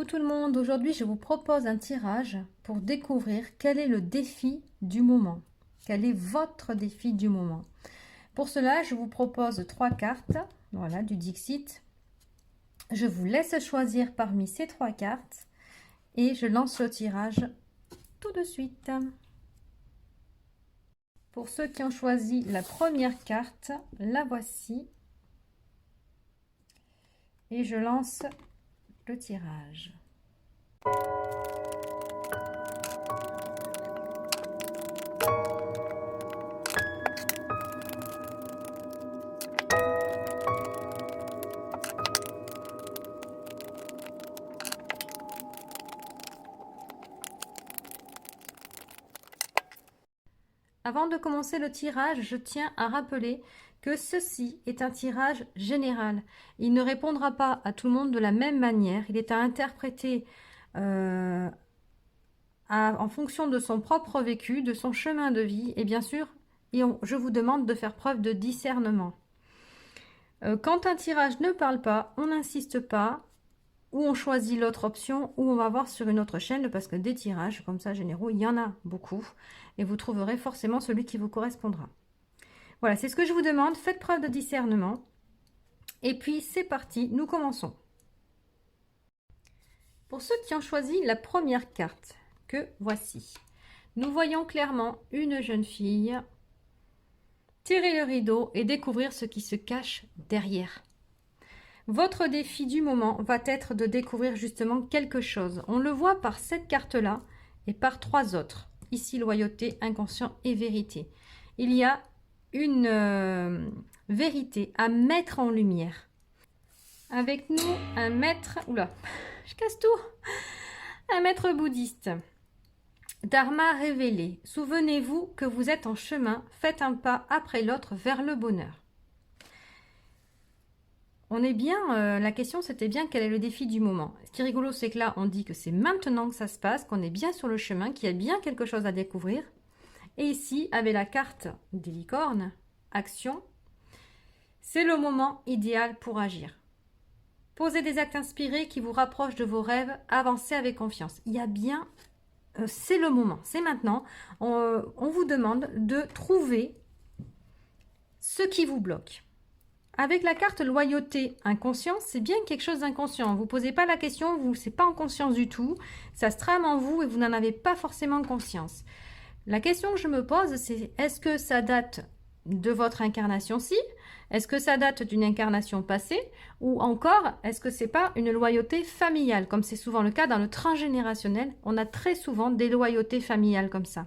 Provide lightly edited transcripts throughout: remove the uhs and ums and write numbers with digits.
Coucou tout le monde, aujourd'hui je vous propose un tirage pour découvrir quel est le défi du moment. Quel est votre défi du moment? Pour cela, je vous propose 3 cartes, voilà, du Dixit. Je vous laisse choisir parmi ces 3 cartes et je lance le tirage tout de suite. Pour ceux qui ont choisi la première carte, la voici. Et je lance le tirage. Avant de commencer le tirage, je tiens à rappeler que ceci est un tirage général. Il ne répondra pas à tout le monde de la même manière. Il est à interpréter en fonction de son propre vécu, de son chemin de vie. Et bien sûr, je vous demande de faire preuve de discernement. Quand un tirage ne parle pas, on n'insiste pas, ou on choisit l'autre option, ou on va voir sur une autre chaîne, parce que des tirages comme ça généraux, il y en a beaucoup, et vous trouverez forcément celui qui vous correspondra. Voilà, c'est ce que je vous demande, faites preuve de discernement, et puis c'est parti, nous commençons. Pour ceux qui ont choisi la première carte, que voici, nous voyons clairement une jeune fille tirer le rideau et découvrir ce qui se cache derrière. Votre défi du moment va être de découvrir justement quelque chose. On le voit par cette carte-là et par 3 autres. Ici, loyauté, inconscient et vérité. Il y a une vérité à mettre en lumière. Avec nous, un maître... Oula, je casse tout. Un maître bouddhiste. Dharma révélé. Souvenez-vous que vous êtes en chemin. Faites un pas après l'autre vers le bonheur. On est bien, la question c'était bien quel est le défi du moment. Ce qui est rigolo, c'est que là, on dit que c'est maintenant que ça se passe, qu'on est bien sur le chemin, qu'il y a bien quelque chose à découvrir. Et ici, avec la carte des licornes, action, c'est le moment idéal pour agir. Posez des actes inspirés qui vous rapprochent de vos rêves, avancez avec confiance. Il y a bien, c'est le moment, c'est maintenant. On vous demande de trouver ce qui vous bloque. Avec la carte loyauté inconscience, c'est bien quelque chose d'inconscient. Vous ne posez pas la question, c'est pas en conscience du tout. Ça se trame en vous et vous n'en avez pas forcément conscience. La question que je me pose, c'est est-ce que ça date de votre incarnation-ci? Est-ce que ça date d'une incarnation passée? Ou encore, est-ce que c'est pas une loyauté familiale? Comme c'est souvent le cas dans le transgénérationnel, on a très souvent des loyautés familiales comme ça.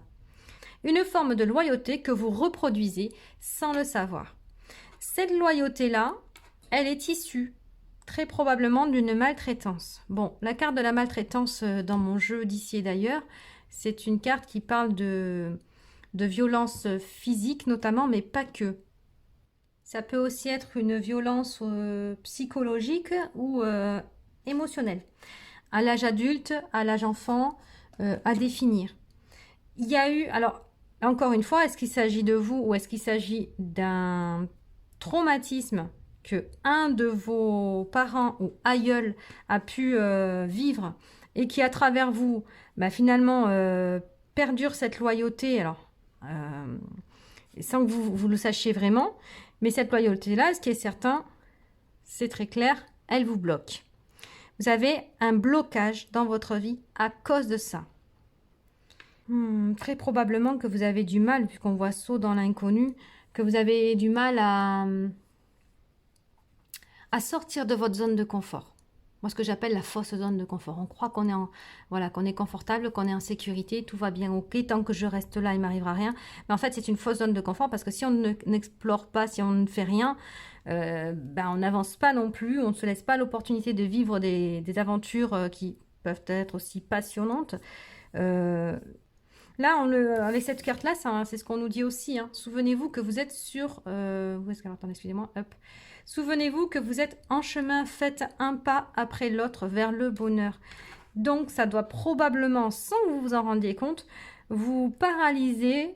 Une forme de loyauté que vous reproduisez sans le savoir. Cette loyauté-là, elle est issue très probablement d'une maltraitance. Bon, la carte de la maltraitance dans mon jeu d'ici et d'ailleurs, c'est une carte qui parle de violence physique notamment, mais pas que. Ça peut aussi être une violence psychologique ou émotionnelle. À l'âge adulte, à l'âge enfant, à définir. Il y a eu, alors encore une fois, est-ce qu'il s'agit de vous ou est-ce qu'il s'agit d'un traumatisme que un de vos parents ou aïeuls a pu vivre et qui à travers vous finalement perdure cette loyauté alors sans que vous le sachiez vraiment, mais cette loyauté là, ce qui est certain, c'est très clair, elle vous bloque. Vous avez un blocage dans votre vie à cause de ça. Très probablement que vous avez du mal, puisqu'on voit saut dans l'inconnu, que vous avez du mal à sortir de votre zone de confort. Moi, ce que j'appelle la fausse zone de confort. On croit qu'on est, voilà, qu'on est confortable, qu'on est en sécurité, tout va bien, ok, tant que je reste là, il ne m'arrivera rien. Mais en fait, c'est une fausse zone de confort parce que si on n'explore pas, si on ne fait rien, on n'avance pas non plus, on ne se laisse pas l'opportunité de vivre des aventures qui peuvent être aussi passionnantes. Là, avec cette carte-là, c'est ce qu'on nous dit aussi. Hein. Souvenez-vous que vous êtes sur... où est-ce qu'elle attend, excusez-moi. Hop. Souvenez-vous que vous êtes en chemin, faites un pas après l'autre vers le bonheur. Donc, ça doit probablement, sans que vous vous en rendiez compte, vous paralyser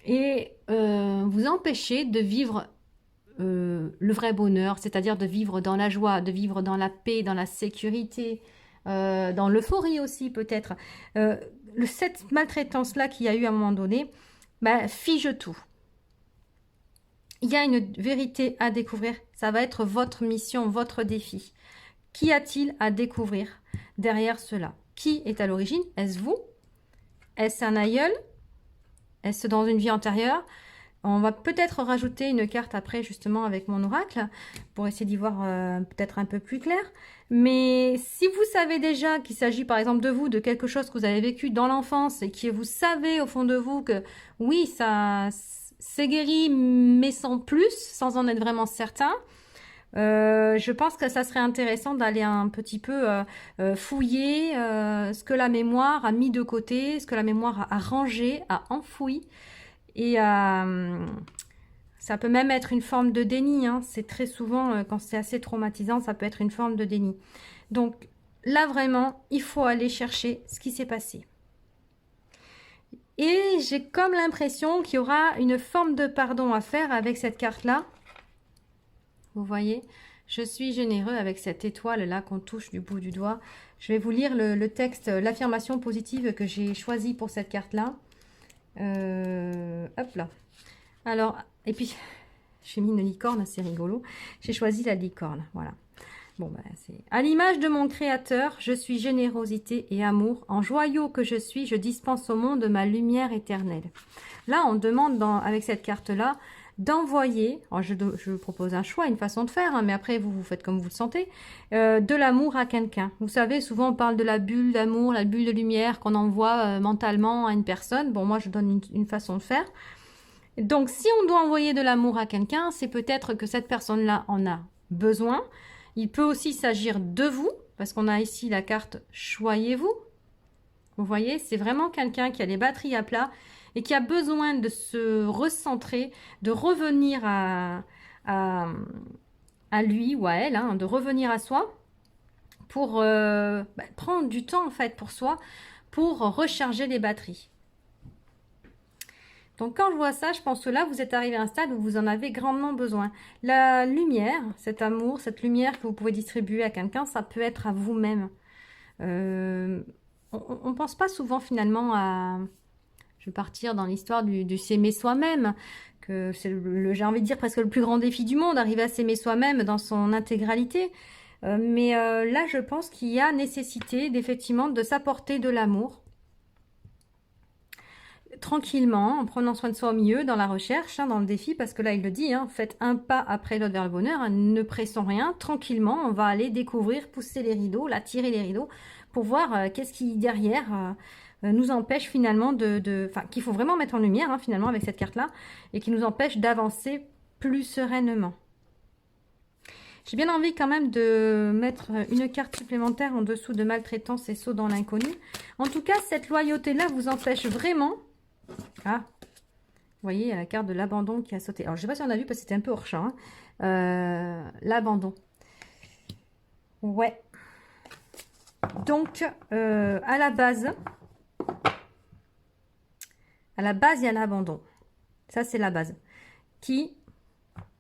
et vous empêcher de vivre le vrai bonheur, c'est-à-dire de vivre dans la joie, de vivre dans la paix, dans la sécurité, dans l'euphorie aussi peut-être. Cette maltraitance-là qu'il y a eu à un moment donné, bah, fige tout. Il y a une vérité à découvrir, ça va être votre mission, votre défi. Qu'y a-t-il à découvrir derrière cela? Qui est à l'origine? Est-ce vous? Est-ce un aïeul? Est-ce dans une vie antérieure? On va peut-être rajouter une carte après justement avec mon oracle pour essayer d'y voir peut-être un peu plus clair. Mais si vous savez déjà qu'il s'agit par exemple de vous, de quelque chose que vous avez vécu dans l'enfance et que vous savez au fond de vous que oui, ça c'est guéri mais sans plus, sans en être vraiment certain, je pense que ça serait intéressant d'aller un petit peu fouiller ce que la mémoire a mis de côté, ce que la mémoire a rangé, a enfoui. Et ça peut même être une forme de déni. Hein. C'est très souvent, quand c'est assez traumatisant, ça peut être une forme de déni. Donc là, vraiment, il faut aller chercher ce qui s'est passé. Et j'ai comme l'impression qu'il y aura une forme de pardon à faire avec cette carte-là. Vous voyez, je suis généreux avec cette étoile-là qu'on touche du bout du doigt. Je vais vous lire le texte, l'affirmation positive que j'ai choisie pour cette carte-là. Hop là. Alors, et puis, j'ai mis une licorne, c'est rigolo. J'ai choisi la licorne, voilà. Bon, ben, c'est... À l'image de mon créateur, je suis générosité et amour. En joyau que je suis, je dispense au monde ma lumière éternelle. Là, on demande, avec cette carte-là, d'envoyer, je propose un choix, une façon de faire, hein, mais après, vous faites comme vous le sentez, de l'amour à quelqu'un. Vous savez, souvent, on parle de la bulle d'amour, la bulle de lumière qu'on envoie mentalement à une personne. Bon, moi, je donne une façon de faire. Donc, si on doit envoyer de l'amour à quelqu'un, c'est peut-être que cette personne-là en a besoin. Il peut aussi s'agir de vous, parce qu'on a ici la carte « Choyez-vous ». Vous voyez, c'est vraiment quelqu'un qui a les batteries à plat et qui a besoin de se recentrer, de revenir à lui ou à elle, hein, de revenir à soi pour prendre du temps en fait pour soi, pour recharger les batteries. Donc quand je vois ça, je pense que là, vous êtes arrivé à un stade où vous en avez grandement besoin. La lumière, cet amour, cette lumière que vous pouvez distribuer à quelqu'un, ça peut être à vous-même. On ne pense pas souvent finalement à... Je vais partir dans l'histoire du s'aimer soi-même, que c'est j'ai envie de dire presque le plus grand défi du monde, arriver à s'aimer soi-même dans son intégralité. Mais là, je pense qu'il y a nécessité d'effectivement de s'apporter de l'amour. Tranquillement, en prenant soin de soi au milieu, dans la recherche, hein, dans le défi, parce que là, il le dit, hein, faites un pas après l'autre vers le bonheur, hein, ne pressons rien, tranquillement, on va aller découvrir, pousser les rideaux, là, tirer les rideaux, pour voir qu'est-ce qui, derrière, nous empêche finalement enfin, qu'il faut vraiment mettre en lumière, hein, finalement, avec cette carte-là, et qui nous empêche d'avancer plus sereinement. J'ai bien envie quand même de mettre une carte supplémentaire en dessous de maltraitance et saut dans l'inconnu. En tout cas, cette loyauté-là vous empêche vraiment... Ah, vous voyez, il y a la carte de l'abandon qui a sauté. Alors, je ne sais pas si on a vu parce que c'était un peu hors champ. Hein. L'abandon. Ouais. Donc, à la base, il y a l'abandon. Ça, c'est la base. Qui,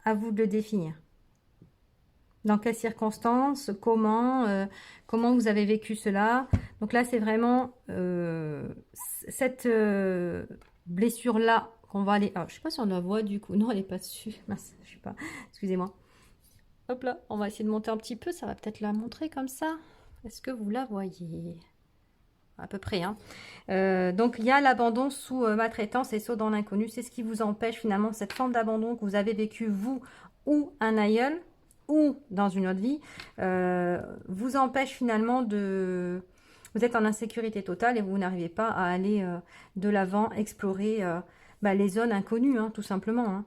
à vous de le définir. Dans quelles circonstances, comment vous avez vécu cela. Donc là, c'est vraiment cette blessure-là qu'on va aller... Alors, je ne sais pas si on la voit du coup. Non, elle n'est pas dessus. Mince, je sais pas. Excusez-moi. Hop là, on va essayer de monter un petit peu. Ça va peut-être la montrer comme ça. Est-ce que vous la voyez? À peu près. Hein. Donc, il y a l'abandon sous maltraitance et saut dans l'inconnu. C'est ce qui vous empêche finalement cette forme d'abandon que vous avez vécu, vous ou un aïeul, ou dans une autre vie, vous empêche finalement de... Vous êtes en insécurité totale et vous n'arrivez pas à aller de l'avant, explorer les zones inconnues, hein, tout simplement. Hein.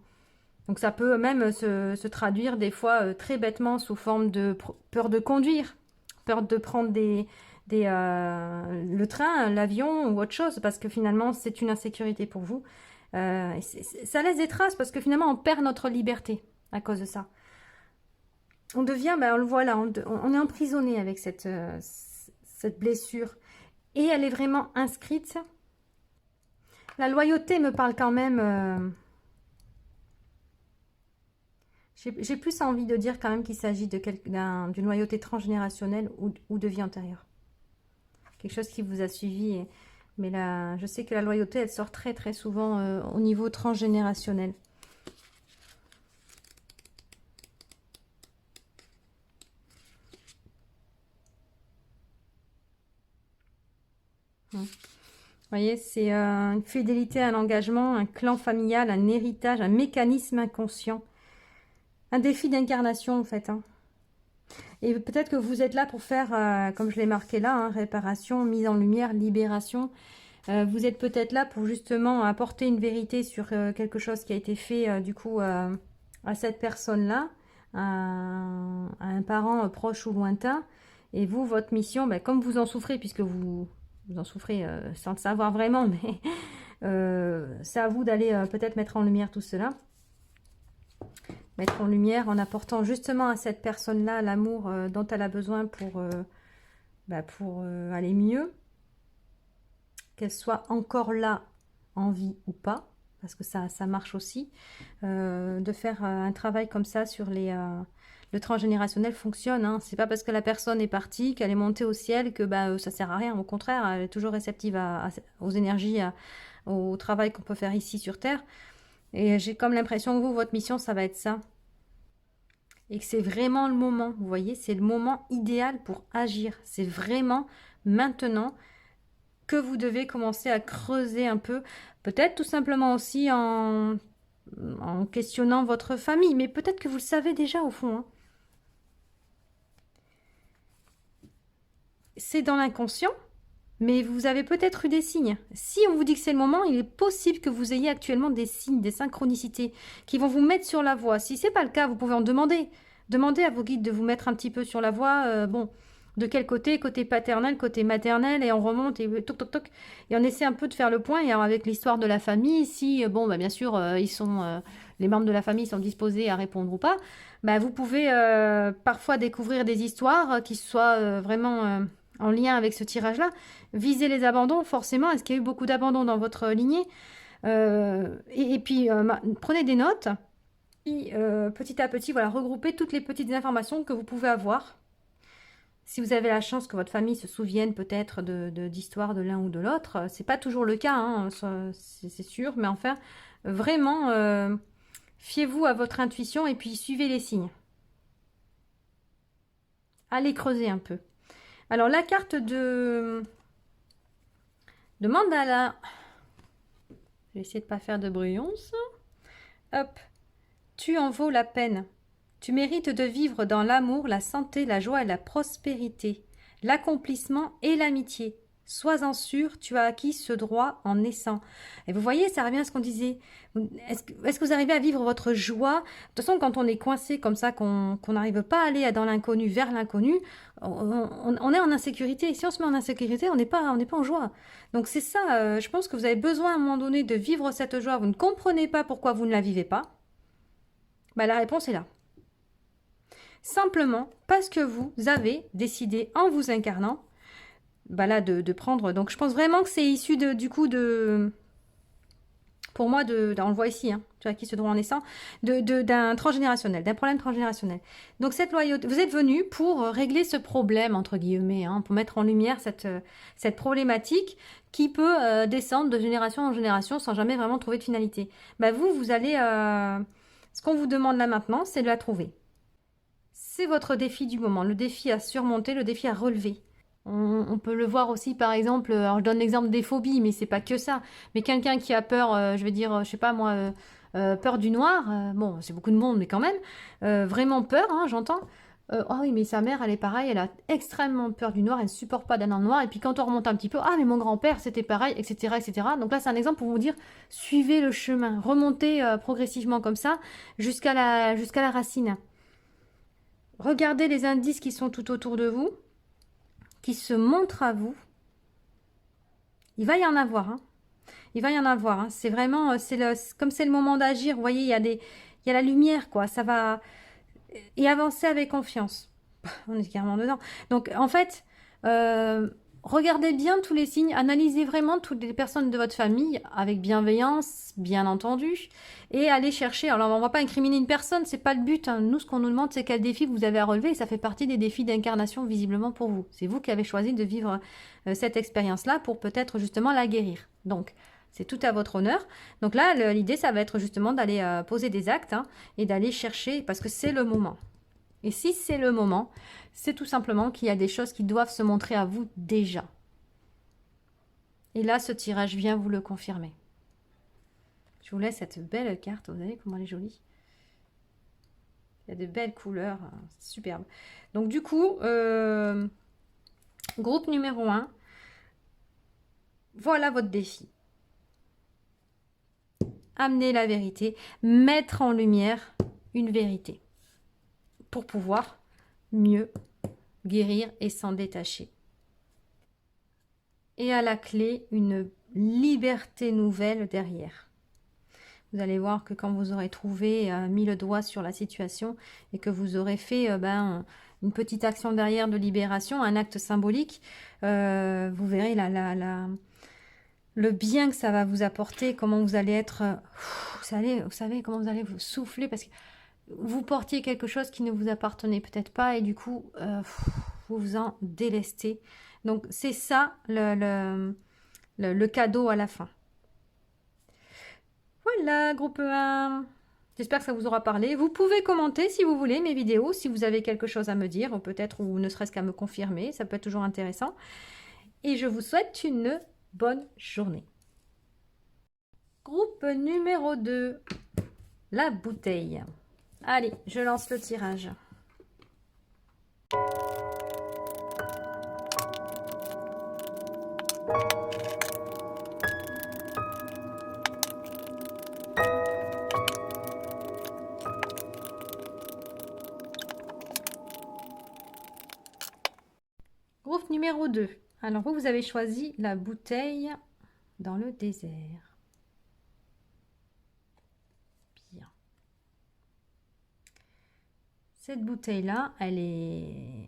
Donc ça peut même se traduire des fois très bêtement sous forme de peur de conduire, peur de prendre le train, l'avion ou autre chose, parce que finalement c'est une insécurité pour vous. Ça laisse des traces parce que finalement on perd notre liberté à cause de ça. On devient, on le voit là, on est emprisonné avec cette blessure. Et elle est vraiment inscrite. La loyauté me parle quand même... J'ai plus envie de dire quand même qu'il s'agit d'une loyauté transgénérationnelle ou de vie antérieure. quelque chose qui vous a suivi. Mais là, je sais que la loyauté, elle sort très très souvent au niveau transgénérationnel. Vous voyez, c'est une fidélité, un engagement, un clan familial, un héritage, un mécanisme inconscient. Un défi d'incarnation, en fait. Hein. Et peut-être que vous êtes là pour faire, comme je l'ai marqué là, hein, réparation, mise en lumière, libération. Vous êtes peut-être là pour justement apporter une vérité sur quelque chose qui a été fait, du coup, à cette personne-là, à un parent proche ou lointain. Et vous, votre mission, ben, comme vous en souffrez, puisque vous en souffrez sans le savoir vraiment, mais c'est à vous d'aller peut-être mettre en lumière tout cela. Mettre en lumière en apportant justement à cette personne-là l'amour dont elle a besoin pour aller mieux. Qu'elle soit encore là en vie ou pas, parce que ça marche aussi. De faire un travail comme ça sur le transgénérationnel fonctionne. Hein. C'est pas parce que la personne est partie, qu'elle est montée au ciel, que ça sert à rien. Au contraire, elle est toujours réceptive aux énergies, au travail qu'on peut faire ici sur Terre. Et j'ai comme l'impression que vous, votre mission, ça va être ça. Et que c'est vraiment le moment, vous voyez, c'est le moment idéal pour agir. C'est vraiment maintenant que vous devez commencer à creuser un peu. Peut-être tout simplement aussi en questionnant votre famille, mais peut-être que vous le savez déjà au fond. Hein. C'est dans l'inconscient, mais vous avez peut-être eu des signes. Si on vous dit que c'est le moment, il est possible que vous ayez actuellement des signes, des synchronicités qui vont vous mettre sur la voie. Si ce n'est pas le cas, vous pouvez en demander. Demandez à vos guides de vous mettre un petit peu sur la voie. Bon, de quel côté? Côté paternel, côté maternel, et on remonte et toc toc toc. Et on essaie un peu de faire le point. Et alors avec l'histoire de la famille, si bon, bien sûr, les membres de la famille sont disposés à répondre ou pas, vous pouvez parfois découvrir des histoires qui soient vraiment en lien avec ce tirage-là. Visez les abandons, forcément. Est-ce qu'il y a eu beaucoup d'abandons dans votre lignée? Et puis, prenez des notes. Et, petit à petit, voilà, regroupez toutes les petites informations que vous pouvez avoir. Si vous avez la chance que votre famille se souvienne peut-être d'histoires de l'un ou de l'autre, c'est pas toujours le cas, hein, c'est sûr, mais enfin, vraiment, fiez-vous à votre intuition et puis suivez les signes. Allez creuser un peu. Alors, la carte de mandala. Je vais essayer de ne pas faire de brouillons. Hop. Tu en vaux la peine. Tu mérites de vivre dans l'amour, la santé, la joie et la prospérité, l'accomplissement et l'amitié. Sois-en sûr, tu as acquis ce droit en naissant. Et vous voyez, ça revient à ce qu'on disait. Est-ce que vous arrivez à vivre votre joie? De toute façon, quand on est coincé comme ça, qu'on n'arrive pas à aller dans l'inconnu, vers l'inconnu, on est en insécurité. Et si on se met en insécurité, on n'est pas en joie. Donc c'est ça, je pense que vous avez besoin à un moment donné de vivre cette joie. Vous ne comprenez pas pourquoi vous ne la vivez pas. La réponse est là. Simplement parce que vous avez décidé, en vous incarnant, de prendre... Donc, je pense vraiment que c'est issu pour moi, on le voit ici, hein, tu vois, qui se droit en naissant, d'un transgénérationnel, d'un problème transgénérationnel. Donc, cette loyauté, vous êtes venu pour régler ce problème, entre guillemets, hein, pour mettre en lumière cette problématique qui peut descendre de génération en génération sans jamais vraiment trouver de finalité. Vous allez... ce qu'on vous demande là maintenant, c'est de la trouver. C'est votre défi du moment, le défi à surmonter, le défi à relever. On peut le voir aussi, par exemple, alors je donne l'exemple des phobies, mais c'est pas que ça. Mais quelqu'un qui a peur, je vais dire, je sais pas moi, peur du noir, bon, c'est beaucoup de monde, mais quand même, vraiment peur, hein, j'entends. Oh oui, mais sa mère, elle est pareille, elle a extrêmement peur du noir, elle ne supporte pas d'aller dans le noir. Et puis quand on remonte un petit peu, ah mais mon grand-père, c'était pareil, etc., etc. Donc là, c'est un exemple pour vous dire, suivez le chemin, remontez progressivement comme ça jusqu'à la racine. Regardez les indices qui sont tout autour de vous, qui se montrent à vous. Il va y en avoir, hein. Il va y en avoir. Hein. C'est vraiment, comme c'est le moment d'agir. Vous voyez, il y a la lumière, quoi. Ça va et avancer avec confiance. On est carrément dedans. Donc, en fait, regardez bien tous les signes, analysez vraiment toutes les personnes de votre famille avec bienveillance, bien entendu, et allez chercher. Alors, on ne va pas incriminer une personne, c'est pas le but. Hein. Nous, ce qu'on nous demande, c'est quel défi vous avez à relever, et ça fait partie des défis d'incarnation visiblement pour vous. C'est vous qui avez choisi de vivre cette expérience-là pour peut-être justement la guérir. Donc, c'est tout à votre honneur. Donc là, l'idée, ça va être justement d'aller poser des actes hein, et d'aller chercher, parce que c'est le moment. Et si c'est le moment, c'est tout simplement qu'il y a des choses qui doivent se montrer à vous déjà. Et là, ce tirage vient vous le confirmer. Je vous laisse cette belle carte. Vous voyez comment elle est jolie. Il y a de belles couleurs. C'est superbe. Donc du coup, groupe numéro 1. Voilà votre défi. Amener la vérité. Mettre en lumière une vérité. Pour pouvoir mieux guérir et s'en détacher. Et à la clé, une liberté nouvelle derrière. Vous allez voir que quand vous aurez trouvé, mis le doigt sur la situation et que vous aurez fait une petite action derrière de libération, un acte symbolique, vous verrez le bien que ça va vous apporter, comment vous allez être, vous savez comment vous allez vous souffler parce que vous portiez quelque chose qui ne vous appartenait peut-être pas et du coup, vous vous en délestez. Donc, c'est ça le cadeau à la fin. Voilà, groupe 1. J'espère que ça vous aura parlé. Vous pouvez commenter si vous voulez mes vidéos, si vous avez quelque chose à me dire, ou peut-être, ou ne serait-ce qu'à me confirmer. Ça peut être toujours intéressant. Et je vous souhaite une bonne journée. Groupe numéro 2. La bouteille. Allez, je lance le tirage. Groupe numéro 2. Alors vous avez choisi la bouteille dans le désert. Bien. Cette bouteille-là, elle est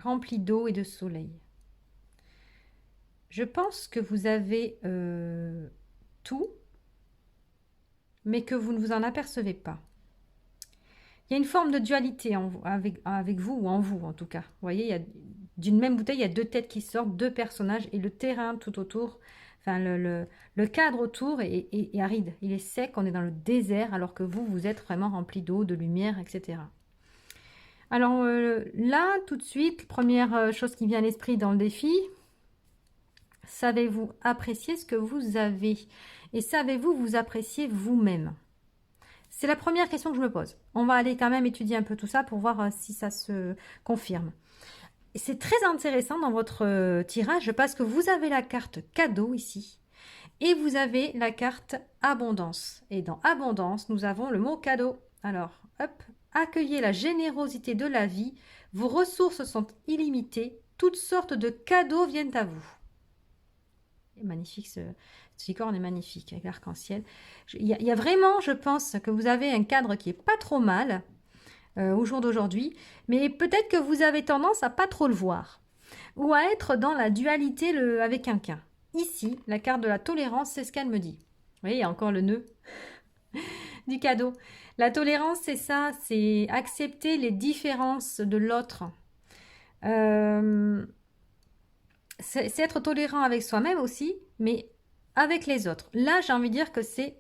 remplie d'eau et de soleil. Je pense que vous avez tout, mais que vous ne vous en apercevez pas. Il y a une forme de dualité avec vous, ou en vous en tout cas. Vous voyez, d'une même bouteille, il y a deux têtes qui sortent, deux personnages, et le terrain tout autour, enfin le cadre autour est aride. Il est sec, on est dans le désert, alors que vous êtes vraiment rempli d'eau, de lumière, etc. Alors là, tout de suite, première chose qui vient à l'esprit dans le défi, savez-vous apprécier ce que vous avez? Et savez-vous vous apprécier vous-même? C'est la première question que je me pose. On va aller quand même étudier un peu tout ça pour voir si ça se confirme. C'est très intéressant dans votre tirage parce que vous avez la carte cadeau ici et vous avez la carte abondance. Et dans abondance, nous avons le mot cadeau. Alors, hop, accueillez la générosité de la vie. Vos ressources sont illimitées. Toutes sortes de cadeaux viennent à vous. Magnifique, ce licorne est magnifique avec l'arc-en-ciel. Il y a vraiment, je pense, que vous avez un cadre qui est pas trop mal au jour d'aujourd'hui, mais peut-être que vous avez tendance à pas trop le voir ou à être dans la dualité avec quelqu'un. Ici, la carte de la tolérance, c'est ce qu'elle me dit. Vous voyez, il y a encore le nœud du cadeau. La tolérance, c'est ça, c'est accepter les différences de l'autre. C'est être tolérant avec soi-même aussi, mais avec les autres. Là, j'ai envie de dire que c'est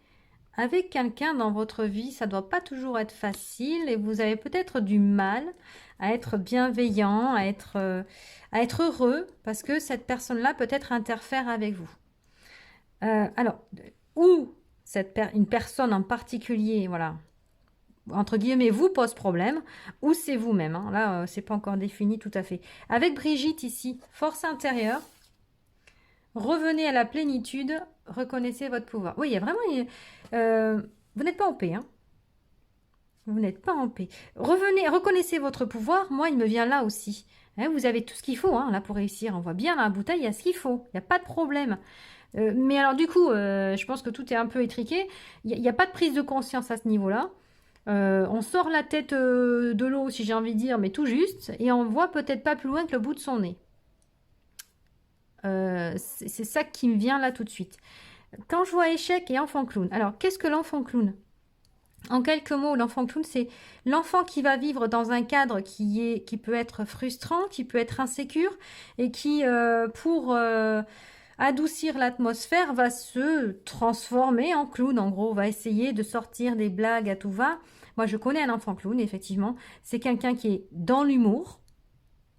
avec quelqu'un dans votre vie, ça ne doit pas toujours être facile et vous avez peut-être du mal à être bienveillant, à être heureux parce que cette personne-là peut-être interfère avec vous. Alors, ou une personne en particulier, voilà, entre guillemets, vous pose problème, ou c'est vous-même. Hein. Là, c'est pas encore défini tout à fait. Avec Brigitte ici, force intérieure, revenez à la plénitude, reconnaissez votre pouvoir. Oui, il y a vraiment... vous n'êtes pas en paix. Hein. Vous n'êtes pas en paix. Revenez, reconnaissez votre pouvoir. Moi, il me vient là aussi. Hein, vous avez tout ce qu'il faut hein, là pour réussir. On voit bien dans la bouteille, il y a ce qu'il faut. Il n'y a pas de problème. Mais alors du coup, je pense que tout est un peu étriqué. Il n'y a pas de prise de conscience à ce niveau-là. On sort la tête de l'eau, si j'ai envie de dire, mais tout juste, et on voit peut-être pas plus loin que le bout de son nez. C'est ça qui me vient là tout de suite. Quand je vois échec et enfant clown, alors qu'est-ce que l'enfant clown? En quelques mots, l'enfant clown, c'est l'enfant qui va vivre dans un cadre qui peut être frustrant, qui peut être insécure, et qui, pour adoucir l'atmosphère, va se transformer en clown. En gros, va essayer de sortir des blagues à tout va. Moi, je connais un enfant clown, effectivement. C'est quelqu'un qui est dans l'humour,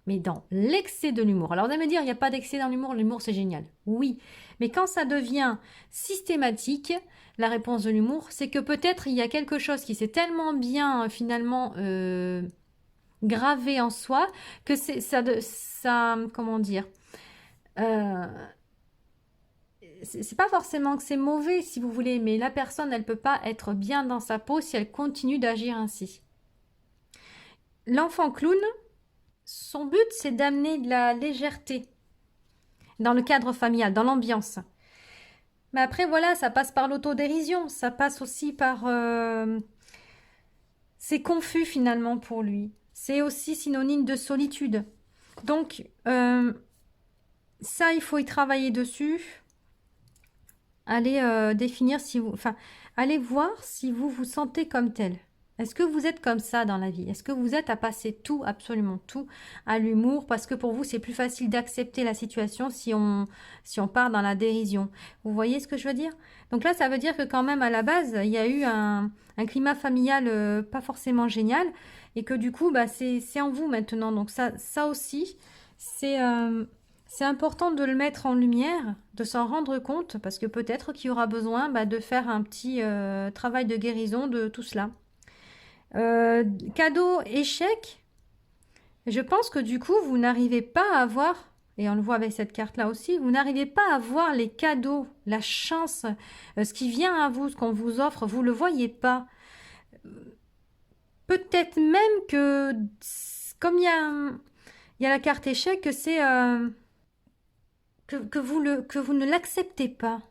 mais dans l'excès de l'humour. Alors, vous allez me dire, il n'y a pas d'excès dans l'humour, c'est génial. Oui, mais quand ça devient systématique, la réponse de l'humour, c'est que peut-être il y a quelque chose qui s'est tellement bien, finalement, gravé en soi, que ça, comment dire, euh, c'est pas forcément que c'est mauvais, si vous voulez, mais la personne, elle peut pas être bien dans sa peau si elle continue d'agir ainsi. L'enfant clown, son but, c'est d'amener de la légèreté dans le cadre familial, dans l'ambiance. Mais après, voilà, ça passe par l'autodérision, ça passe aussi par... c'est confus finalement pour lui. C'est aussi synonyme de solitude. Donc, ça, il faut y travailler dessus. Allez définir si vous... Enfin, allez voir si vous vous sentez comme tel. Est-ce que vous êtes comme ça dans la vie? Est-ce que vous êtes à passer tout, absolument tout, à l'humour? Parce que pour vous, c'est plus facile d'accepter la situation si on part dans la dérision. Vous voyez ce que je veux dire? Donc là, ça veut dire que quand même, à la base, il y a eu un climat familial pas forcément génial. Et que du coup, bah, c'est en vous maintenant. Donc ça aussi, c'est important de le mettre en lumière, de s'en rendre compte, parce que peut-être qu'il y aura besoin de faire un petit travail de guérison de tout cela. Cadeau, échec, je pense que du coup, vous n'arrivez pas à avoir, et on le voit avec cette carte-là aussi, vous n'arrivez pas à voir les cadeaux, la chance, ce qui vient à vous, ce qu'on vous offre, vous ne le voyez pas. Peut-être même que, comme il y a la carte échec, que c'est que vous ne l'acceptez pas.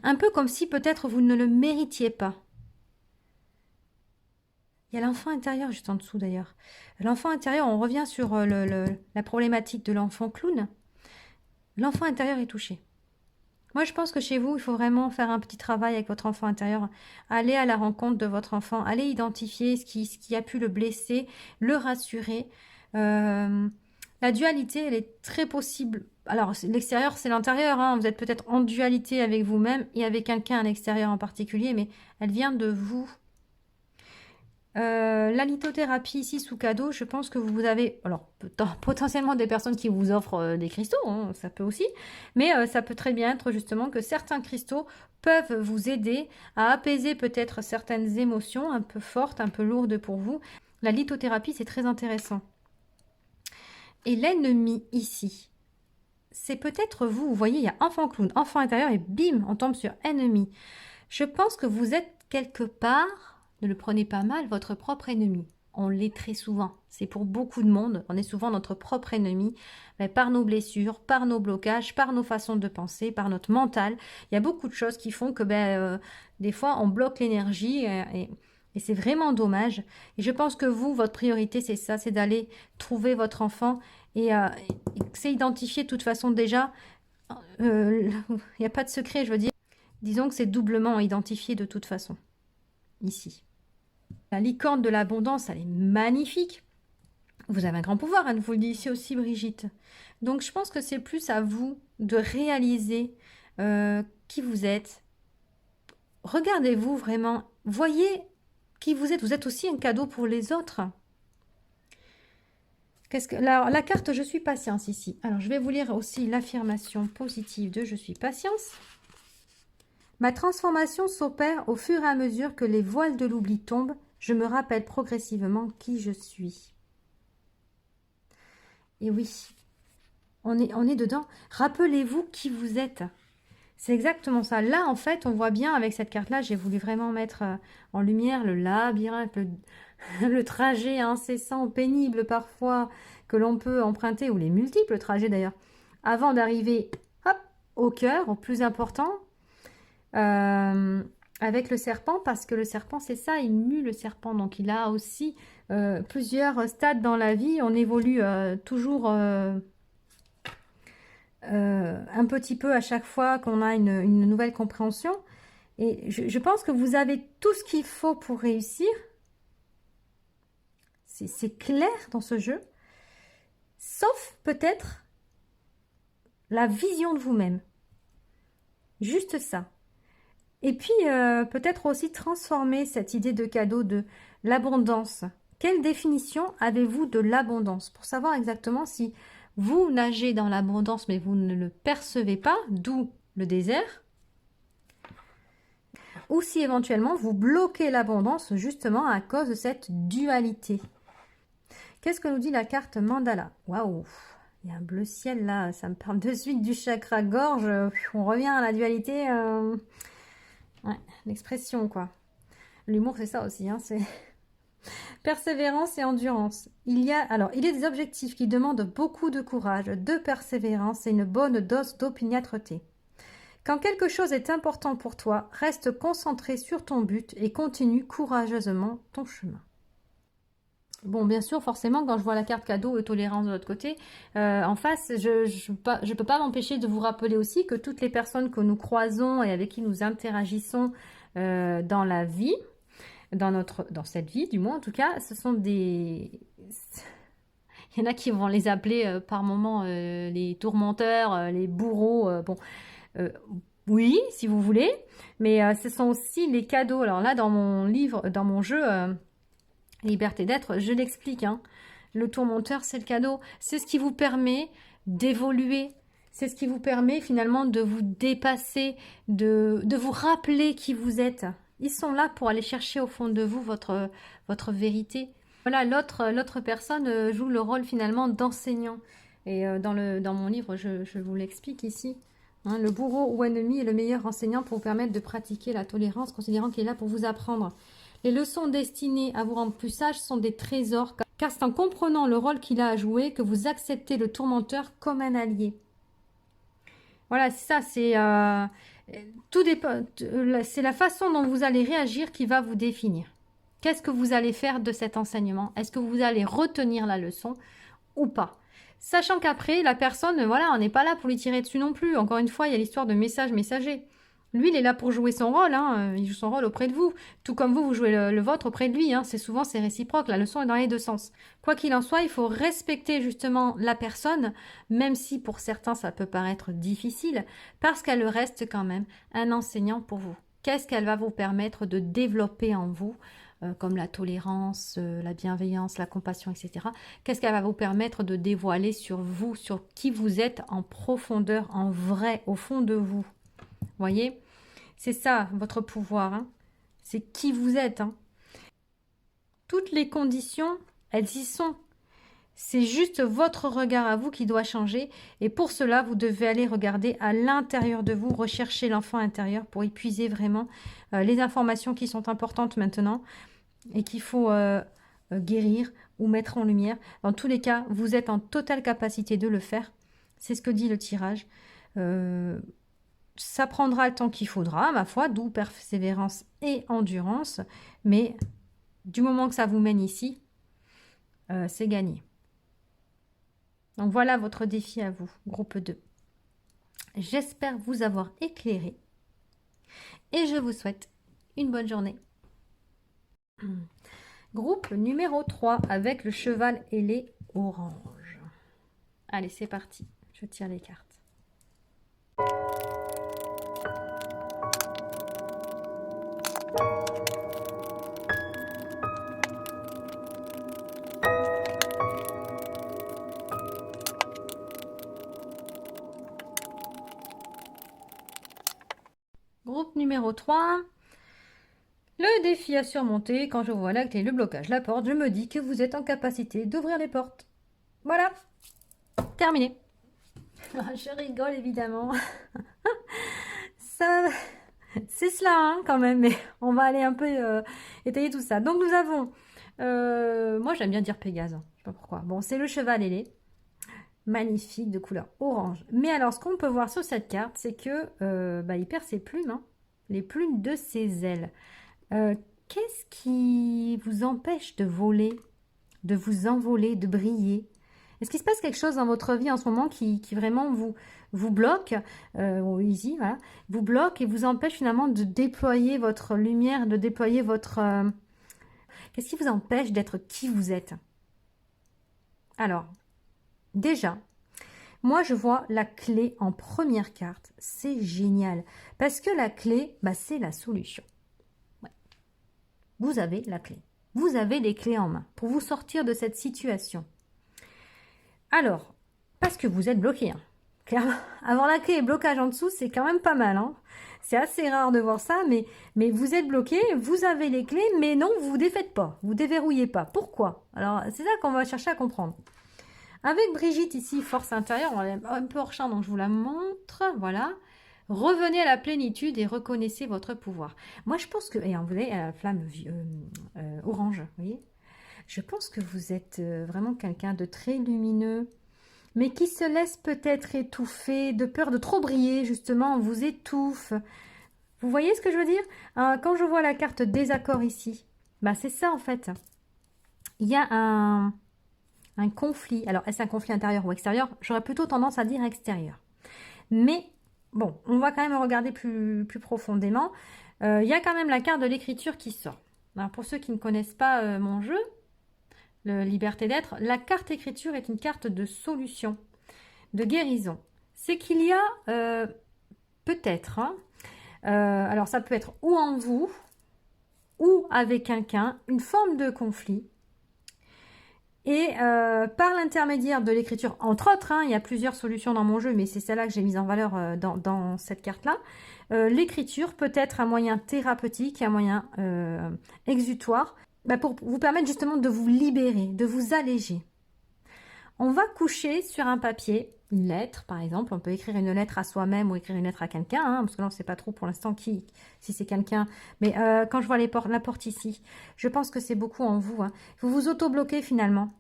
Un peu comme si peut-être vous ne le méritiez pas. Il y a l'enfant intérieur juste en dessous d'ailleurs. L'enfant intérieur, on revient sur la problématique de l'enfant clown. L'enfant intérieur est touché. Moi, je pense que chez vous, il faut vraiment faire un petit travail avec votre enfant intérieur. Aller à la rencontre de votre enfant, aller identifier ce qui a pu le blesser, le rassurer. La dualité, elle est très possible. Alors, l'extérieur, c'est l'intérieur. Hein. Vous êtes peut-être en dualité avec vous-même et avec quelqu'un à l'extérieur en particulier, mais elle vient de vous. La lithothérapie ici sous cadeau, je pense que vous avez, alors potentiellement des personnes qui vous offrent des cristaux, hein, ça peut aussi, mais ça peut très bien être justement que certains cristaux peuvent vous aider à apaiser peut-être certaines émotions un peu fortes, un peu lourdes pour vous. La lithothérapie, c'est très intéressant. Et l'ennemi ici, c'est peut-être vous. Vous voyez, il y a enfant clown, enfant intérieur et bim, on tombe sur ennemi. Je pense que vous êtes quelque part... Ne le prenez pas mal, votre propre ennemi. On l'est très souvent. C'est pour beaucoup de monde. On est souvent notre propre ennemi. Mais par nos blessures, par nos blocages, par nos façons de penser, par notre mental. Il y a beaucoup de choses qui font que des fois, on bloque l'énergie et c'est vraiment dommage. Et je pense que vous, votre priorité, c'est ça, c'est d'aller trouver votre enfant et c'est identifié de toute façon déjà. Il n'y a pas de secret, je veux dire. Disons que c'est doublement identifié de toute façon. Ici. La licorne de l'abondance, elle est magnifique. Vous avez un grand pouvoir, elle vous le dit ici aussi, Brigitte. Donc, je pense que c'est plus à vous de réaliser qui vous êtes. Regardez-vous vraiment. Voyez qui vous êtes. Vous êtes aussi un cadeau pour les autres. La carte « Je suis patience » ici. Alors, je vais vous lire aussi l'affirmation positive de « Je suis patience ». Ma transformation s'opère au fur et à mesure que les voiles de l'oubli tombent. Je me rappelle progressivement qui je suis. Et oui, on est dedans. Rappelez-vous qui vous êtes. C'est exactement ça. Là, en fait, on voit bien avec cette carte-là, j'ai voulu vraiment mettre en lumière le labyrinthe, le trajet incessant, pénible parfois, que l'on peut emprunter, ou les multiples trajets d'ailleurs, avant d'arriver au cœur, au plus important. Avec le serpent, parce que le serpent, c'est ça, il mue le serpent. Donc, il a aussi plusieurs stades dans la vie. On évolue toujours un petit peu à chaque fois qu'on a une nouvelle compréhension. Et je pense que vous avez tout ce qu'il faut pour réussir. C'est clair dans ce jeu. Sauf peut-être la vision de vous-même. Juste ça. Et puis, peut-être aussi transformer cette idée de cadeau de l'abondance. Quelle définition avez-vous de l'abondance? Pour savoir exactement si vous nagez dans l'abondance, mais vous ne le percevez pas, d'où le désert, ou si éventuellement vous bloquez l'abondance justement à cause de cette dualité. Qu'est-ce que nous dit la carte mandala? Waouh, il y a un bleu ciel là, ça me parle de suite du chakra gorge. On revient à la dualité. Ouais, l'expression quoi. L'humour c'est ça aussi, hein, c'est persévérance et endurance. Il y a des objectifs qui demandent beaucoup de courage, de persévérance et une bonne dose d'opiniâtreté. Quand quelque chose est important pour toi, reste concentré sur ton but et continue courageusement ton chemin. Bon, bien sûr, forcément, quand je vois la carte cadeau et tolérance de l'autre côté, en face, je peux pas m'empêcher de vous rappeler aussi que toutes les personnes que nous croisons et avec qui nous interagissons dans la vie, dans cette vie, du moins en tout cas, ce sont des... Il y en a qui vont les appeler par moments les tourmenteurs, les bourreaux, bon... oui, si vous voulez, mais ce sont aussi les cadeaux. Alors là, dans mon livre, dans mon jeu Liberté d'être, je l'explique. Hein. Le tourmenteur, c'est le cadeau. C'est ce qui vous permet d'évoluer. C'est ce qui vous permet finalement de vous dépasser, de vous rappeler qui vous êtes. Ils sont là pour aller chercher au fond de vous votre vérité. Voilà, l'autre personne joue le rôle finalement d'enseignant. Et dans mon livre, je vous l'explique ici. Hein, le bourreau ou ennemi est le meilleur enseignant pour vous permettre de pratiquer la tolérance, considérant qu'il est là pour vous apprendre. Les leçons destinées à vous rendre plus sage sont des trésors, car c'est en comprenant le rôle qu'il a à jouer que vous acceptez le tourmenteur comme un allié. Voilà, c'est ça, tout dépend, c'est la façon dont vous allez réagir qui va vous définir. Qu'est-ce que vous allez faire de cet enseignement? Est-ce que vous allez retenir la leçon ou pas? Sachant qu'après, la personne, voilà, on n'est pas là pour lui tirer dessus non plus. Encore une fois, il y a l'histoire de message messager. Lui, il est là pour jouer son rôle, hein. Il joue son rôle auprès de vous. Tout comme vous jouez le vôtre auprès de lui. Hein. C'est réciproque, la leçon est dans les deux sens. Quoi qu'il en soit, il faut respecter justement la personne, même si pour certains ça peut paraître difficile, parce qu'elle reste quand même un enseignant pour vous. Qu'est-ce qu'elle va vous permettre de développer en vous, comme la tolérance, la bienveillance, la compassion, etc. Qu'est-ce qu'elle va vous permettre de dévoiler sur vous, sur qui vous êtes en profondeur, en vrai, au fond de vous. Voyez, c'est ça votre pouvoir, hein. C'est qui vous êtes. Hein. Toutes les conditions, elles y sont. C'est juste votre regard à vous qui doit changer. Et pour cela, vous devez aller regarder à l'intérieur de vous, rechercher l'enfant intérieur pour épuiser vraiment les informations qui sont importantes maintenant et qu'il faut guérir ou mettre en lumière. Dans tous les cas, vous êtes en totale capacité de le faire. C'est ce que dit le tirage. Ça prendra le temps qu'il faudra, ma foi, d'où persévérance et endurance. Mais du moment que ça vous mène ici, c'est gagné. Donc voilà votre défi à vous, groupe 2. J'espère vous avoir éclairé et je vous souhaite une bonne journée. Groupe numéro 3 avec le cheval ailé orange. Allez, c'est parti. Je tire les cartes. Groupe numéro 3. Le défi à surmonter, quand je vois la clé, le blocage, la porte, je me dis que vous êtes en capacité d'ouvrir les portes. Voilà, terminé. Je rigole évidemment. Ça, c'est cela hein, quand même, mais on va aller un peu étayer tout ça. Donc nous avons, moi j'aime bien dire Pégase, hein, je sais pas pourquoi. Bon, c'est le cheval ailé, magnifique, de couleur orange. Mais alors, ce qu'on peut voir sur cette carte, c'est que il perd ses plumes, hein, les plumes de ses ailes. Qu'est-ce qui vous empêche de voler, de vous envoler, de briller? Est-ce qu'il se passe quelque chose dans votre vie en ce moment qui vraiment vous bloque, ici, voilà, vous bloque et vous empêche finalement de déployer votre lumière, de déployer votre... Qu'est-ce qui vous empêche d'être qui vous êtes? Alors, déjà, moi je vois la clé en première carte. C'est génial. Parce que la clé, bah, c'est la solution. Ouais. Vous avez la clé. Vous avez les clés en main pour vous sortir de cette situation. Alors, parce que vous êtes bloqué. Hein. Clairement, avoir la clé et blocage en dessous, c'est quand même pas mal. Hein. C'est assez rare de voir ça, mais vous êtes bloqué, vous avez les clés, mais non, vous ne vous défaites pas, vous ne déverrouillez pas. Pourquoi? Alors, c'est ça qu'on va chercher à comprendre. Avec Brigitte ici, force intérieure, on est un peu hors champ, donc je vous la montre, voilà. Revenez à la plénitude et reconnaissez votre pouvoir. Moi, je pense que, et vous voyez, la flamme orange, vous voyez, je pense que vous êtes vraiment quelqu'un de très lumineux, mais qui se laisse peut-être étouffer, de peur de trop briller, justement, on vous étouffe. Vous voyez ce que je veux dire? Quand je vois la carte désaccord ici, bah c'est ça en fait. Il y a un conflit. Alors, est-ce un conflit intérieur ou extérieur? J'aurais plutôt tendance à dire extérieur. Mais, bon, on va quand même regarder plus profondément. Il y a quand même la carte de l'écriture qui sort. Alors, pour ceux qui ne connaissent pas mon jeu, le Liberté d'être, la carte écriture est une carte de solution, de guérison. C'est qu'il y a peut-être, hein, alors ça peut être ou en vous, ou avec quelqu'un, une forme de conflit. Et par l'intermédiaire de l'écriture, entre autres, hein, il y a plusieurs solutions dans mon jeu, mais c'est celle-là que j'ai mise en valeur dans cette carte-là. L'écriture peut être un moyen thérapeutique, un moyen exutoire, pour vous permettre justement de vous libérer, de vous alléger. On va coucher sur un papier une lettre, par exemple. On peut écrire une lettre à soi-même ou écrire une lettre à quelqu'un, hein, parce que là, on ne sait pas trop pour l'instant si c'est quelqu'un. Mais quand je vois la porte ici, je pense que c'est beaucoup en vous. Hein. Vous vous auto-bloquez finalement.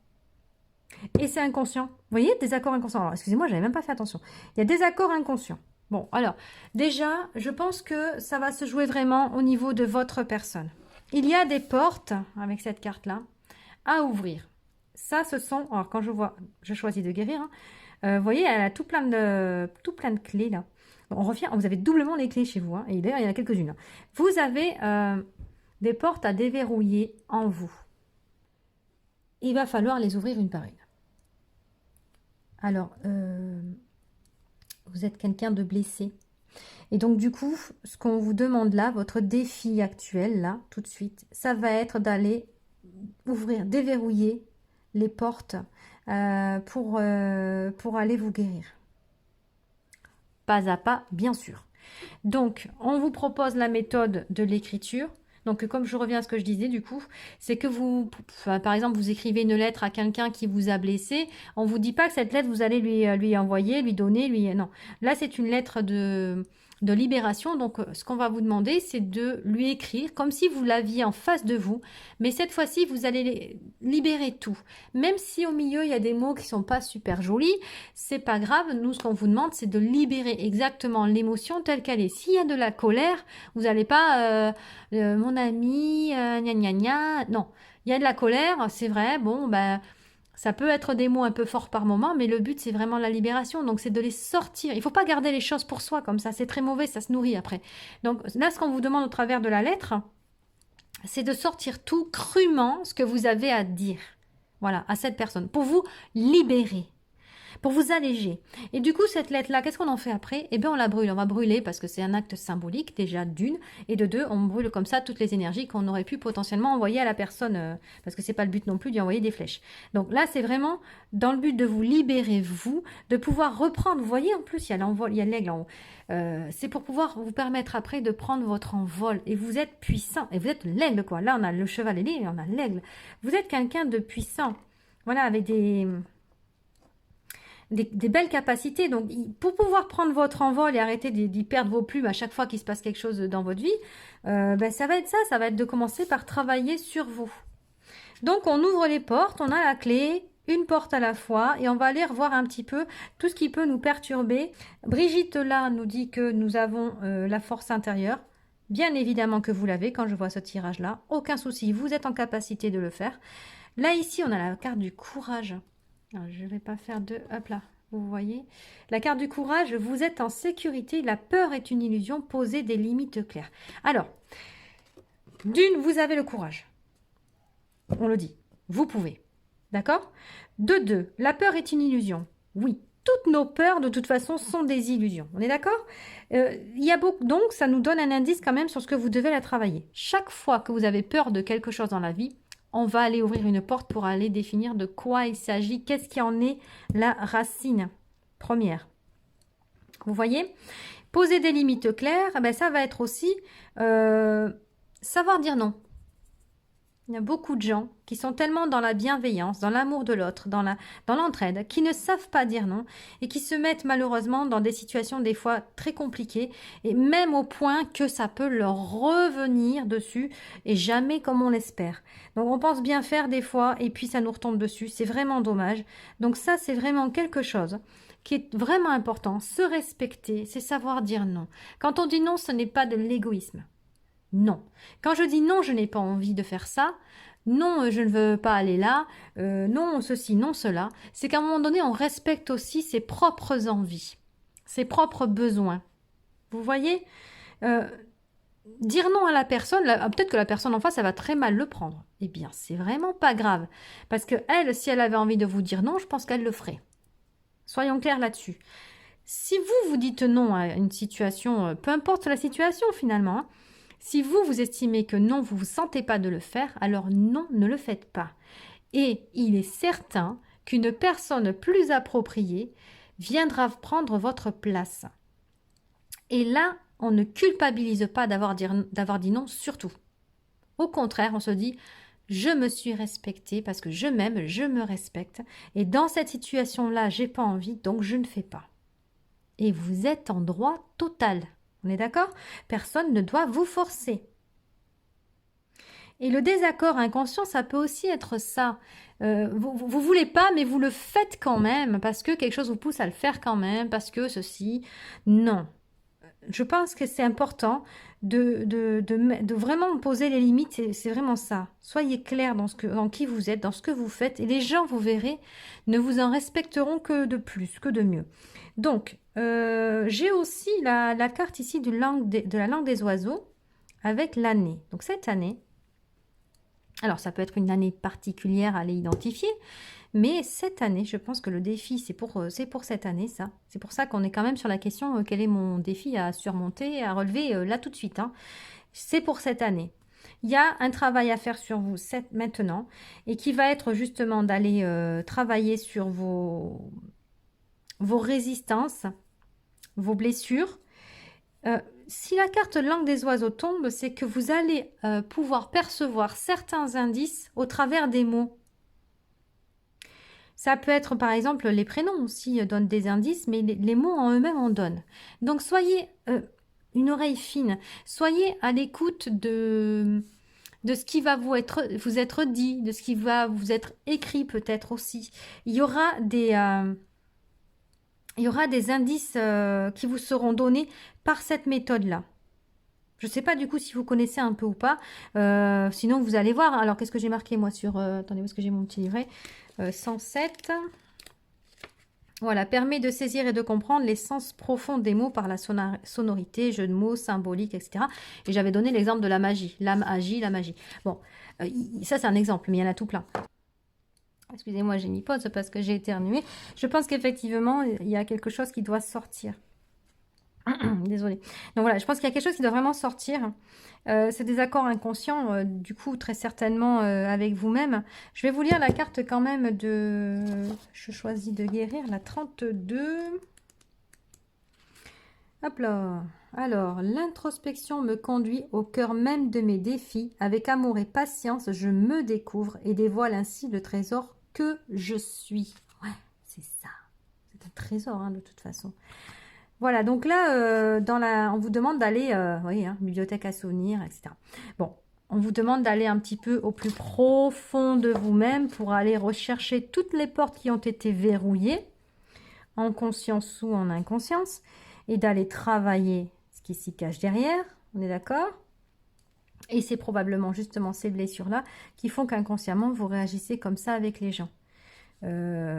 Et c'est inconscient. Vous voyez, des accords inconscients. Alors, excusez-moi, je n'avais même pas fait attention. Il y a des accords inconscients. Bon, alors, déjà, je pense que ça va se jouer vraiment au niveau de votre personne. Il y a des portes, avec cette carte-là, à ouvrir. Ça, ce sont... Alors, quand je choisis de guérir, hein, vous voyez, elle a tout plein de clés, là. On revient, vous avez doublement les clés chez vous, hein, et d'ailleurs, il y en a quelques-unes. Hein. Vous avez des portes à déverrouiller en vous. Il va falloir les ouvrir une par une. Alors, vous êtes quelqu'un de blessé. Et donc, du coup, ce qu'on vous demande là, votre défi actuel, là, tout de suite, ça va être d'aller ouvrir, déverrouiller les portes pour aller vous guérir. Pas à pas, bien sûr. Donc, on vous propose la méthode de l'écriture. Donc, comme je reviens à ce que je disais, du coup, c'est que vous, par exemple, vous écrivez une lettre à quelqu'un qui vous a blessé. On ne vous dit pas que cette lettre, vous allez lui envoyer, lui donner, non. Là, c'est une lettre de libération. Donc, ce qu'on va vous demander, c'est de lui écrire comme si vous l'aviez en face de vous. Mais cette fois-ci, vous allez libérer tout. Même si au milieu, il y a des mots qui sont pas super jolis, c'est pas grave. Nous, ce qu'on vous demande, c'est de libérer exactement l'émotion telle qu'elle est. S'il y a de la colère, vous n'allez pas, mon ami, gna gna gna. Non, il y a de la colère, c'est vrai. Bon, ben... Ça peut être des mots un peu forts par moment, mais le but, c'est vraiment la libération. Donc, c'est de les sortir. Il ne faut pas garder les choses pour soi comme ça. C'est très mauvais, ça se nourrit après. Donc, là, ce qu'on vous demande au travers de la lettre, c'est de sortir tout crûment ce que vous avez à dire. Voilà, à cette personne. Pour vous libérer. Pour vous alléger. Et du coup, cette lettre-là, qu'est-ce qu'on en fait après? Eh bien, on la brûle. On va brûler parce que c'est un acte symbolique, déjà d'une. Et de deux, on brûle comme ça toutes les énergies qu'on aurait pu potentiellement envoyer à la personne. Parce que c'est pas le but non plus d'y envoyer des flèches. Donc là, c'est vraiment dans le but de vous libérer, vous, de pouvoir reprendre. Vous voyez, en plus, il y a l'aigle en haut. C'est pour pouvoir vous permettre après de prendre votre envol. Et vous êtes puissant. Et vous êtes l'aigle, quoi. Là, on a le cheval ailé et on a l'aigle. Vous êtes quelqu'un de puissant. Voilà, avec des belles capacités. Donc, pour pouvoir prendre votre envol et arrêter d'y perdre vos plumes à chaque fois qu'il se passe quelque chose dans votre vie, ça va être ça. Ça va être de commencer par travailler sur vous. Donc, on ouvre les portes, on a la clé, une porte à la fois, et on va aller revoir un petit peu tout ce qui peut nous perturber. Brigitte, là, nous dit que nous avons la force intérieure. Bien évidemment que vous l'avez quand je vois ce tirage-là. Aucun souci, vous êtes en capacité de le faire. Là, ici, on a la carte du courage. Alors, je ne vais pas faire de... Hop là. Vous voyez? La carte du courage, vous êtes en sécurité. La peur est une illusion. Posez des limites claires. Alors, d'une, vous avez le courage. On le dit. Vous pouvez. D'accord? De deux, la peur est une illusion. Oui. Toutes nos peurs, de toute façon, sont des illusions. On est d'accord? Donc, ça nous donne un indice quand même sur ce que vous devez la travailler. Chaque fois que vous avez peur de quelque chose dans la vie, on va aller ouvrir une porte pour aller définir de quoi il s'agit, qu'est-ce qui en est la racine première. Vous voyez? Poser des limites claires, ben ça va être aussi savoir dire non. Il y a beaucoup de gens qui sont tellement dans la bienveillance, dans l'amour de l'autre, dans l'entraide, qui ne savent pas dire non et qui se mettent malheureusement dans des situations des fois très compliquées et même au point que ça peut leur revenir dessus et jamais comme on l'espère. Donc on pense bien faire des fois et puis ça nous retombe dessus. C'est vraiment dommage. Donc ça, c'est vraiment quelque chose qui est vraiment important. Se respecter, c'est savoir dire non. Quand on dit non, ce n'est pas de l'égoïsme. Non. Quand je dis non, je n'ai pas envie de faire ça, non, je ne veux pas aller là, non, ceci, non, cela, c'est qu'à un moment donné, on respecte aussi ses propres envies, ses propres besoins. Vous voyez? Dire non à la personne, peut-être que la personne en face, elle va très mal le prendre. Eh bien, c'est vraiment pas grave. Parce que elle, si elle avait envie de vous dire non, je pense qu'elle le ferait. Soyons clairs là-dessus. Si vous, vous dites non à une situation, peu importe la situation finalement, hein, si vous, vous estimez que non, vous ne vous sentez pas de le faire, alors non, ne le faites pas. Et il est certain qu'une personne plus appropriée viendra prendre votre place. Et là, on ne culpabilise pas d'avoir dit non, surtout. Au contraire, on se dit, je me suis respectée parce que je m'aime, je me respecte. Et dans cette situation-là, j'ai pas envie, donc je ne fais pas. Et vous êtes en droit total. On est d'accord? Personne ne doit vous forcer. Et le désaccord inconscient, ça peut aussi être ça. Vous voulez pas, mais vous le faites quand même, parce que quelque chose vous pousse à le faire quand même, parce que ceci... Non. Je pense que c'est important de vraiment poser les limites, c'est vraiment ça. Soyez clair dans qui vous êtes, dans ce que vous faites, et les gens, vous verrez, ne vous en respecteront que de plus, que de mieux. Donc, j'ai aussi la carte ici de la langue des oiseaux avec l'année. Donc, cette année, alors ça peut être une année particulière à aller identifier, mais cette année, je pense que le défi, c'est pour cette année, ça. C'est pour ça qu'on est quand même sur la question, quel est mon défi à surmonter, à relever là tout de suite, hein. C'est pour cette année. Il y a un travail à faire sur vous maintenant, et qui va être justement d'aller travailler sur vos résistances, vos blessures. Si la carte langue des oiseaux tombe, c'est que vous allez pouvoir percevoir certains indices au travers des mots. Ça peut être par exemple les prénoms aussi donnent des indices, mais les mots en eux-mêmes en donnent. Donc soyez une oreille fine, soyez à l'écoute de ce qui va vous être dit, de ce qui va vous être écrit peut-être aussi. Il y aura des indices qui vous seront donnés par cette méthode-là. Je ne sais pas du coup si vous connaissez un peu ou pas. Sinon, vous allez voir. Alors, qu'est-ce que j'ai marqué moi sur... attendez, où est-ce que j'ai mon petit livret 107. Voilà, permet de saisir et de comprendre les sens profonds des mots par la sonorité, jeu de mots, symbolique, etc. Et j'avais donné l'exemple de la magie. L'âme agit, la magie. Bon, ça c'est un exemple, mais il y en a tout plein. Excusez-moi, j'ai mis pause parce que j'ai éternué. Je pense qu'effectivement, il y a quelque chose qui doit sortir. Désolée. Donc voilà, je pense qu'il y a quelque chose qui doit vraiment sortir. C'est des accords inconscients, du coup, très certainement avec vous-même. Je vais vous lire la carte quand même de... Je choisis de guérir, la 32. Hop là. Alors, l'introspection me conduit au cœur même de mes défis. Avec amour et patience, je me découvre et dévoile ainsi le trésor que je suis. Ouais, c'est ça. C'est un trésor, hein, de toute façon. Voilà, donc là, on vous demande d'aller, oui, hein, bibliothèque à souvenirs, etc. Bon, on vous demande d'aller un petit peu au plus profond de vous-même pour aller rechercher toutes les portes qui ont été verrouillées, en conscience ou en inconscience, et d'aller travailler ce qui s'y cache derrière, on est d'accord? Et c'est probablement justement ces blessures-là qui font qu'inconsciemment, vous réagissez comme ça avec les gens.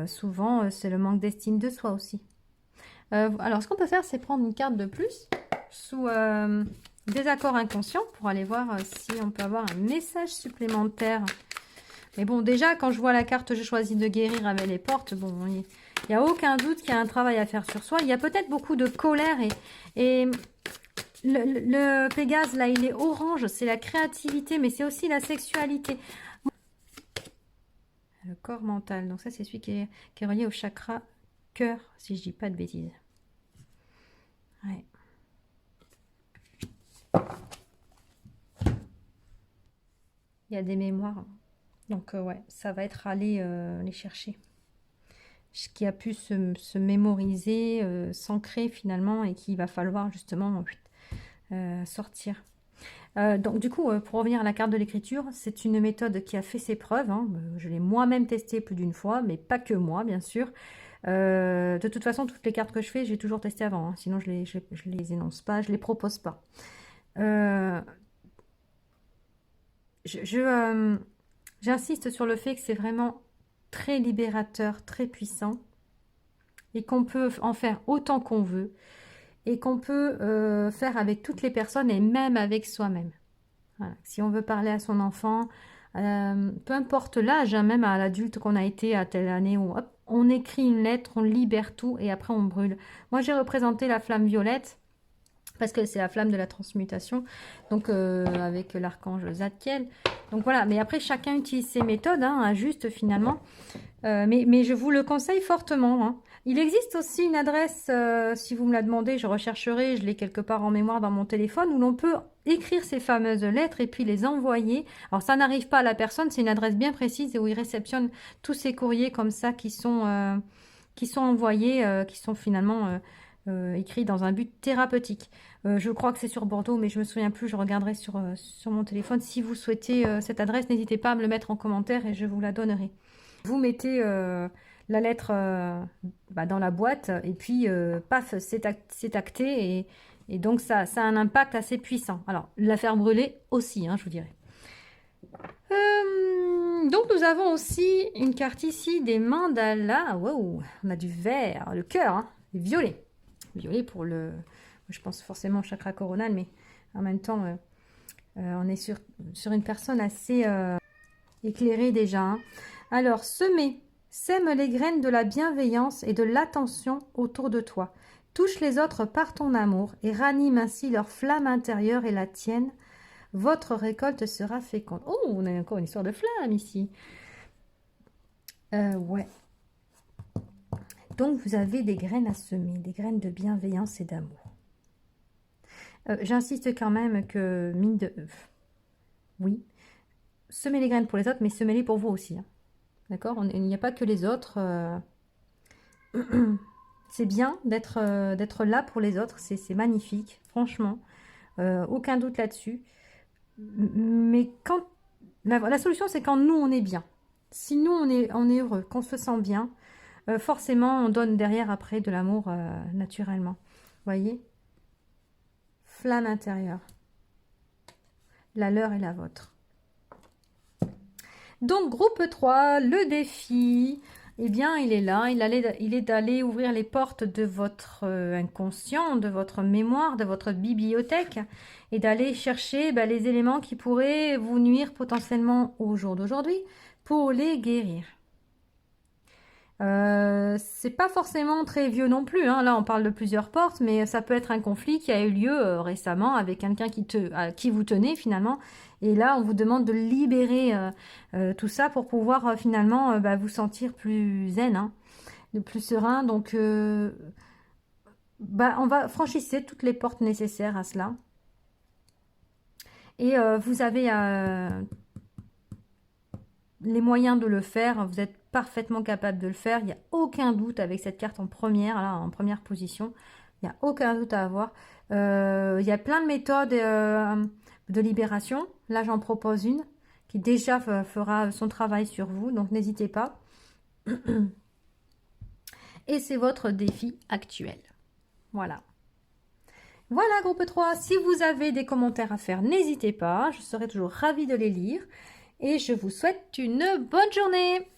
Souvent, c'est le manque d'estime de soi aussi. Alors, ce qu'on peut faire, c'est prendre une carte de plus sous désaccord inconscient pour aller voir si on peut avoir un message supplémentaire. Mais bon, déjà, quand je vois la carte, je choisis de guérir avec les portes. Bon, il n'y a aucun doute qu'il y a un travail à faire sur soi. Il y a peut-être beaucoup de colère et le Pégase, là, il est orange. C'est la créativité, mais c'est aussi la sexualité. Le corps mental. Donc ça, c'est celui qui est relié au chakra cœur, si je dis pas de bêtises. Ouais. Il y a des mémoires. Donc ouais, ça va être aller les chercher. Ce qui a pu se mémoriser, s'ancrer finalement, et qu'il va falloir justement sortir. Donc du coup, pour revenir à la carte de l'écriture, c'est une méthode qui a fait ses preuves. Hein. Je l'ai moi-même testée plus d'une fois, mais pas que moi, bien sûr. De toute façon, toutes les cartes que je fais, j'ai toujours testé avant. Hein. Sinon, je les énonce pas, je les propose pas. J'insiste sur le fait que c'est vraiment très libérateur, très puissant, et qu'on peut en faire autant qu'on veut, et qu'on peut faire avec toutes les personnes et même avec soi-même. Voilà. Si on veut parler à son enfant, peu importe l'âge, hein, même à l'adulte qu'on a été à telle année, hop, on écrit une lettre, on libère tout et après on brûle. Moi j'ai représenté la flamme violette parce que c'est la flamme de la transmutation, donc avec l'archange Zadkiel. Donc voilà, mais après chacun utilise ses méthodes, hein, injustes finalement, mais je vous le conseille fortement. Hein. Il existe aussi une adresse, si vous me la demandez, je rechercherai, je l'ai quelque part en mémoire dans mon téléphone, où l'on peut écrire ces fameuses lettres et puis les envoyer. Alors ça n'arrive pas à la personne, c'est une adresse bien précise et où il réceptionne tous ces courriers comme ça qui sont envoyés, qui sont finalement écrits dans un but thérapeutique. Je crois que c'est sur Bordeaux, mais je me souviens plus, je regarderai sur mon téléphone. Si vous souhaitez cette adresse, n'hésitez pas à me le mettre en commentaire et je vous la donnerai. Vous mettez la lettre dans la boîte et puis paf, c'est acté et donc ça a un impact assez puissant. Alors, la faire brûler aussi, hein, je vous dirais. Donc nous avons aussi une carte ici des mandalas. Wow, on a du vert, le cœur, hein, violet. Violet pour le, je pense forcément au chakra coronal, mais en même temps, on est sur une personne assez éclairée déjà. Hein. Alors, sème les graines de la bienveillance et de l'attention autour de toi. Touche les autres par ton amour et ranime ainsi leur flamme intérieure et la tienne. Votre récolte sera féconde. Oh, on a encore une histoire de flamme ici. Ouais. Donc, vous avez des graines à semer, des graines de bienveillance et d'amour. J'insiste quand même que, mine de... oui, semez les graines pour les autres, mais semez-les pour vous aussi. Hein. D'accord? Il n'y a pas que les autres. C'est bien d'être là pour les autres. C'est magnifique, franchement. Aucun doute là-dessus. Mais quand la solution, c'est quand nous, on est bien. Si nous, on est heureux, qu'on se sent bien, forcément, on donne derrière, après, de l'amour naturellement. Vous voyez? Flamme intérieure. La leur et la vôtre. Donc, groupe 3, le défi, eh bien, il est là. Il est d'aller ouvrir les portes de votre inconscient, de votre mémoire, de votre bibliothèque, et d'aller chercher les éléments qui pourraient vous nuire potentiellement au jour d'aujourd'hui pour les guérir. C'est pas forcément très vieux non plus, hein. Là on parle de plusieurs portes, mais ça peut être un conflit qui a eu lieu récemment avec quelqu'un qui vous tenait finalement, et là on vous demande de libérer tout ça pour pouvoir finalement vous sentir plus zen, hein, plus serein. Donc on va franchir toutes les portes nécessaires à cela, et vous avez les moyens de le faire. Vous êtes parfaitement capable de le faire. Il n'y a aucun doute avec cette carte en première, là, en première position. Il n'y a aucun doute à avoir. Il y a plein de méthodes de libération. Là, j'en propose une qui déjà fera son travail sur vous. Donc, n'hésitez pas. Et c'est votre défi actuel. Voilà. Voilà, groupe 3. Si vous avez des commentaires à faire, n'hésitez pas. Je serai toujours ravie de les lire. Et je vous souhaite une bonne journée.